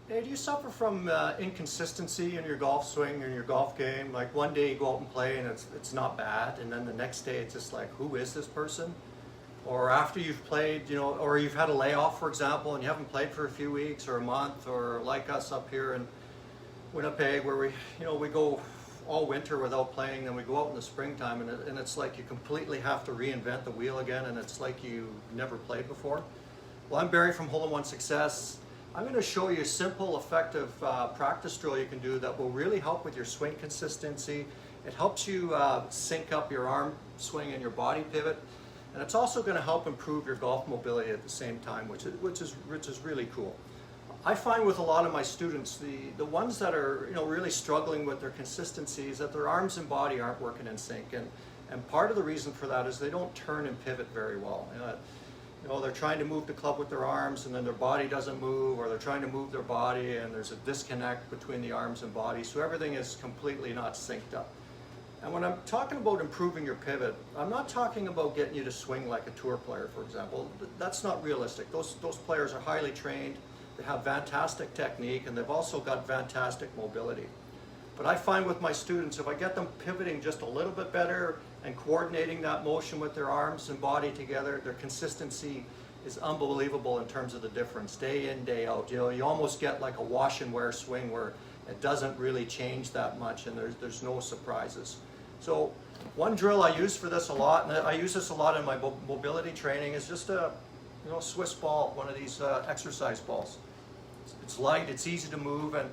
Hey, do you suffer from inconsistency in your golf swing or in your golf game? Like one day you go out and play and it's not bad, and then the next day it's just like, who is this person? Or after you've played, or you've had a layoff, for example, and you haven't played for a few weeks or a month, or like us up here in Winnipeg, where we go all winter without playing, then we go out in the springtime, and it's like you completely have to reinvent the wheel again, and it's like you never played before. Well, I'm Barry from Hole in One Success. I'm going to show you a simple, effective practice drill you can do that will really help with your swing consistency. It helps you sync up your arm swing and your body pivot, and it's also going to help improve your golf mobility at the same time, which is really cool. I find with a lot of my students, the ones that are really struggling with their consistency is that their arms and body aren't working in sync, and part of the reason for that is they don't turn and pivot very well. They're trying to move the club with their arms and then their body doesn't move, or they're trying to move their body and there's a disconnect between the arms and body, so everything is completely not synced up. And when I'm talking about improving your pivot, I'm not talking about getting you to swing like a tour player, for example. That's not realistic. Those players are highly trained, they have fantastic technique, and they've also got fantastic mobility. But I find with my students, if I get them pivoting just a little bit better and coordinating that motion with their arms and body together, their consistency is unbelievable in terms of the difference, day in, day out. You almost get like a wash and wear swing where it doesn't really change that much, and there's no surprises. So one drill I use for this a lot, and I use this a lot in my mobility training, is just a Swiss ball, one of these exercise balls. It's light, it's easy to move, and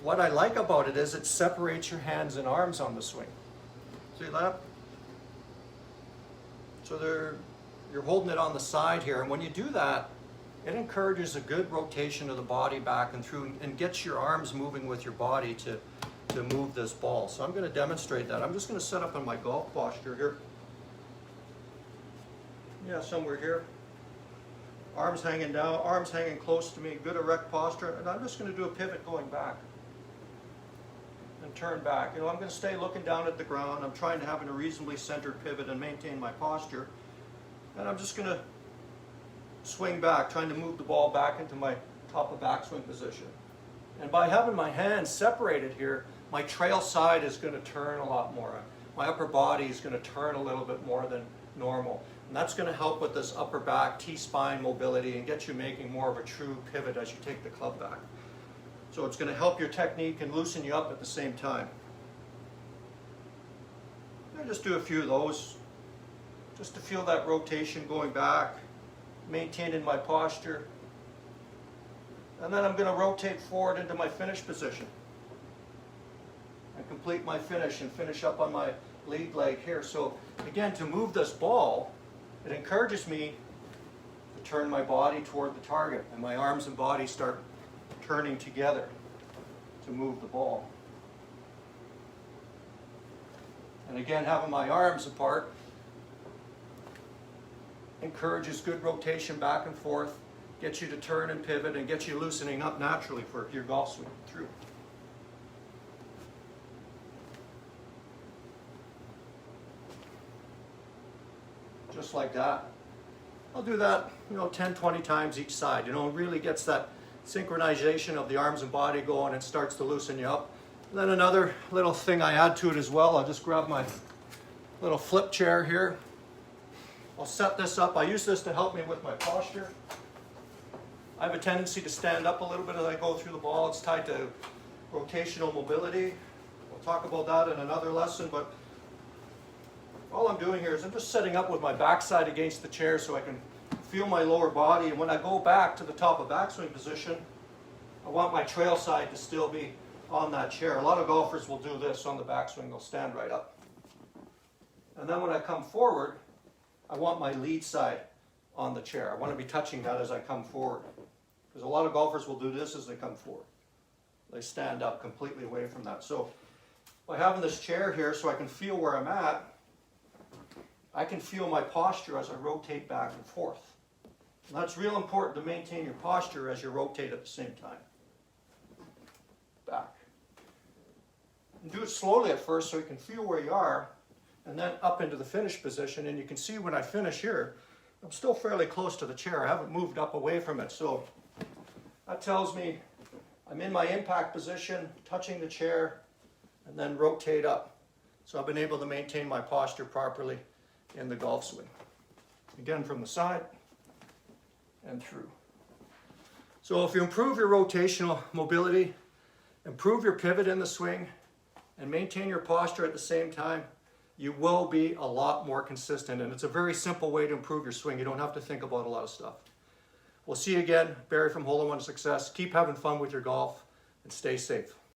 what I like about it is it separates your hands and arms on the swing. See that? So you're holding it on the side here, and when you do that, it encourages a good rotation of the body back and through, and gets your arms moving with your body to move this ball. So I'm going to demonstrate that. I'm just going to set up in my golf posture here. Yeah, somewhere here. Arms hanging down, arms hanging close to me, good erect posture, and I'm just going to do a pivot going back and turn back. I'm going to stay looking down at the ground. I'm trying to have a reasonably centered pivot and maintain my posture, and I'm just going to swing back, trying to move the ball back into my top of backswing position. And by having my hands separated here, my trail side is going to turn a lot more. My upper body is going to turn a little bit more than normal. And that's going to help with this upper back, T-spine mobility, and get you making more of a true pivot as you take the club back. So it's going to help your technique and loosen you up at the same time. I'll just do a few of those, just to feel that rotation going back, maintaining my posture. And then I'm going to rotate forward into my finish position and complete my finish and finish up on my lead leg here. So again, to move this ball, it encourages me to turn my body toward the target, and my arms and body start turning together to move the ball. And again, having my arms apart encourages good rotation back and forth, gets you to turn and pivot, and gets you loosening up naturally for your golf swing through. Just like that. I'll do that 10, 20 times each side. It really gets that synchronization of the arms and body going, and starts to loosen you up. And then another little thing I add to it as well, I'll just grab my little flip chair here. I'll set this up. I use this to help me with my posture. I have a tendency to stand up a little bit as I go through the ball. It's tied to rotational mobility. We'll talk about that in another lesson, but all I'm doing here is I'm just setting up with my backside against the chair so I can feel my lower body, and when I go back to the top of backswing position, I want my trail side to still be on that chair. A lot of golfers will do this on the backswing. They'll stand right up. And then when I come forward, I want my lead side on the chair. I want to be touching that as I come forward. Because a lot of golfers will do this as they come forward. They stand up completely away from that. So by having this chair here so I can feel where I'm at, I can feel my posture as I rotate back and forth. And that's real important to maintain your posture as you rotate at the same time. Back. And do it slowly at first so you can feel where you are, and then up into the finish position. And you can see when I finish here, I'm still fairly close to the chair. I haven't moved up away from it. So that tells me I'm in my impact position, touching the chair, and then rotate up. So I've been able to maintain my posture properly in the golf swing. Again, from the side and through. So if you improve your rotational mobility, improve your pivot in the swing, and maintain your posture at the same time, you will be a lot more consistent. And it's a very simple way to improve your swing. You don't have to think about a lot of stuff. We'll see you again. Barry from Hole in One Success. Keep having fun with your golf and stay safe.